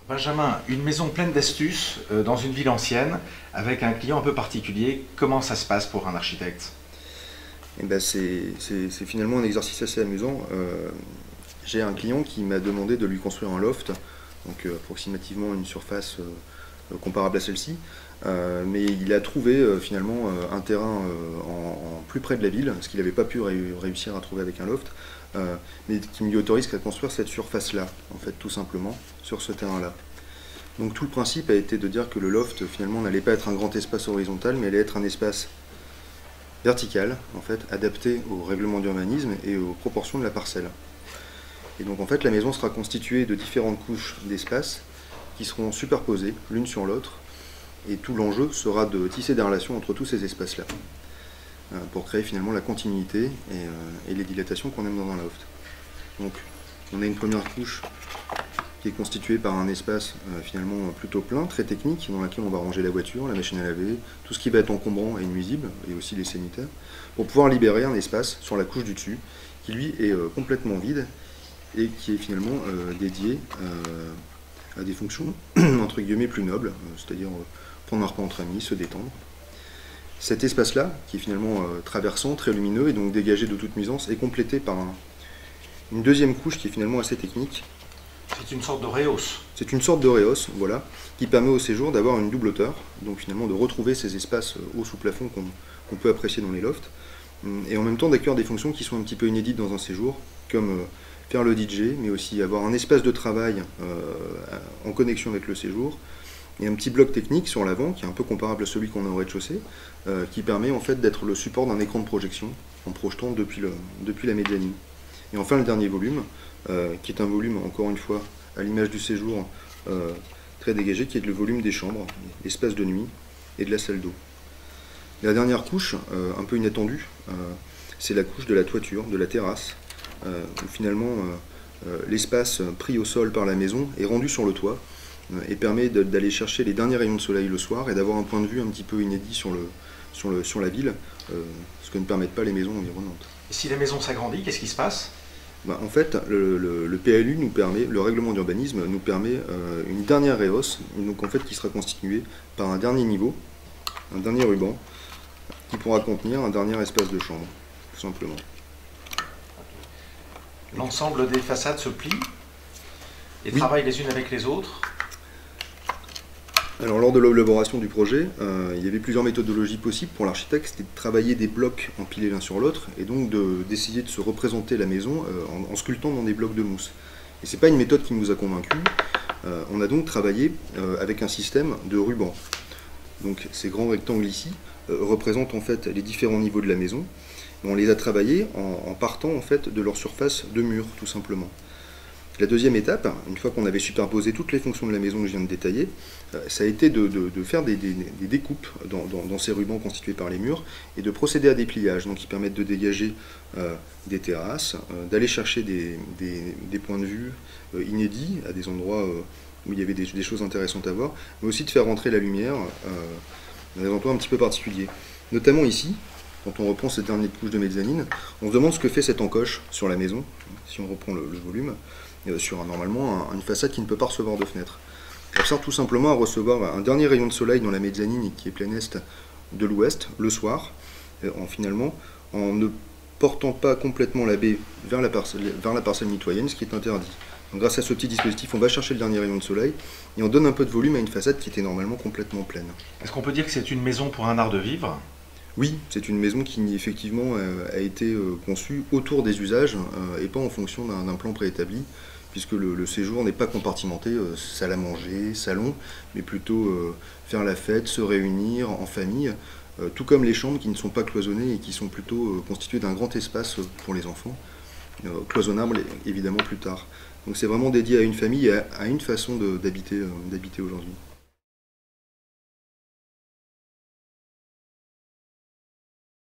Benjamin, une maison pleine d'astuces dans une ville ancienne, avec un client un peu particulier, comment ça se passe pour un architecte? Eh ben c'est finalement un exercice assez amusant. J'ai un client qui m'a demandé de lui construire un loft, donc approximativement une surface comparable à celle-ci, mais il a trouvé finalement un terrain en plus près de la ville, ce qu'il n'avait pas pu réussir à trouver avec un loft, mais qui ne lui autorise qu'à construire cette surface-là, en fait, tout simplement, sur ce terrain-là. Donc tout le principe a été de dire que le loft finalement n'allait pas être un grand espace horizontal, mais allait être un espace vertical, en fait, adapté au règlement d'urbanisme et aux proportions de la parcelle. Et donc en fait la maison sera constituée de différentes couches d'espace qui seront superposées l'une sur l'autre, et tout l'enjeu sera de tisser des relations entre tous ces espaces-là, pour créer finalement la continuité et les dilatations qu'on aime dans un loft. Donc on a une première couche qui est constituée par un espace finalement plutôt plein, très technique, dans lequel on va ranger la voiture, la machine à laver, tout ce qui va être encombrant et nuisible, et aussi les sanitaires, pour pouvoir libérer un espace sur la couche du dessus, qui lui est complètement vide, et qui est finalement dédié à des fonctions entre guillemets plus nobles, c'est-à-dire prendre un repas entre amis, se détendre. Cet espace-là, qui est finalement traversant, très lumineux, et donc dégagé de toute nuisance, est complété par une deuxième couche qui est finalement assez technique. C'est une sorte de rehausse. C'est une sorte de rehausse, voilà, qui permet au séjour d'avoir une double hauteur, donc finalement de retrouver ces espaces hauts sous plafond qu'on peut apprécier dans les lofts, et en même temps d'accueillir des fonctions qui sont un petit peu inédites dans un séjour, comme faire le DJ, mais aussi avoir un espace de travail en connexion avec le séjour, et un petit bloc technique sur l'avant, qui est un peu comparable à celui qu'on a au rez-de-chaussée, qui permet en fait d'être le support d'un écran de projection, en projetant depuis la mezzanine. Et enfin le dernier volume, qui est un volume, encore une fois, à l'image du séjour, très dégagé, qui est le volume des chambres, l'espace de nuit et de la salle d'eau. La dernière couche, un peu inattendue, c'est la couche de la toiture, de la terrasse, où finalement l'espace pris au sol par la maison est rendu sur le toit, et permet d'aller chercher les derniers rayons de soleil le soir et d'avoir un point de vue un petit peu inédit sur la ville, ce que ne permettent pas les maisons environnantes. Et si la maison s'agrandit, qu'est-ce qui se passe? En fait, le PLU nous permet, le règlement d'urbanisme nous permet une dernière rehausse, donc en fait qui sera constituée par un dernier niveau, un dernier ruban, qui pourra contenir un dernier espace de chambre, tout simplement. L'ensemble des façades se plie et Oui. travaillent les unes avec les autres. Alors lors de l'élaboration du projet, il y avait plusieurs méthodologies possibles pour l'architecte. C'était de travailler des blocs empilés l'un sur l'autre et donc d'essayer de se représenter la maison en sculptant dans des blocs de mousse. Et c'est pas une méthode qui nous a convaincus. On a donc travaillé avec un système de rubans. Donc ces grands rectangles ici représentent en fait les différents niveaux de la maison. Et on les a travaillés en partant en fait de leur surface de mur, tout simplement. La deuxième étape, une fois qu'on avait superposé toutes les fonctions de la maison que je viens de détailler, ça a été de faire des découpes dans ces rubans constitués par les murs et de procéder à des pliages, donc qui permettent de dégager des terrasses, d'aller chercher des points de vue inédits à des endroits où il y avait des choses intéressantes à voir, mais aussi de faire rentrer la lumière dans des endroits un petit peu particuliers. Notamment ici, quand on reprend cette dernière couche de mezzanine, on se demande ce que fait cette encoche sur la maison, si on reprend le volume, sur normalement une façade qui ne peut pas recevoir de fenêtre. Elle sert tout simplement à recevoir un dernier rayon de soleil dans la mezzanine qui est plein est de l'ouest, le soir, en ne portant pas complètement la baie vers la parcelle mitoyenne, ce qui est interdit. Donc, grâce à ce petit dispositif, on va chercher le dernier rayon de soleil et on donne un peu de volume à une façade qui était normalement complètement pleine. Est-ce qu'on peut dire que c'est une maison pour un art de vivre? Oui, c'est une maison qui effectivement a été conçue autour des usages et pas en fonction d'un plan préétabli, puisque le séjour n'est pas compartimenté, salle à manger, salon, mais plutôt faire la fête, se réunir en famille, tout comme les chambres qui ne sont pas cloisonnées et qui sont plutôt constituées d'un grand espace pour les enfants, cloisonnable évidemment plus tard. Donc c'est vraiment dédié à une famille et à une façon d'habiter aujourd'hui.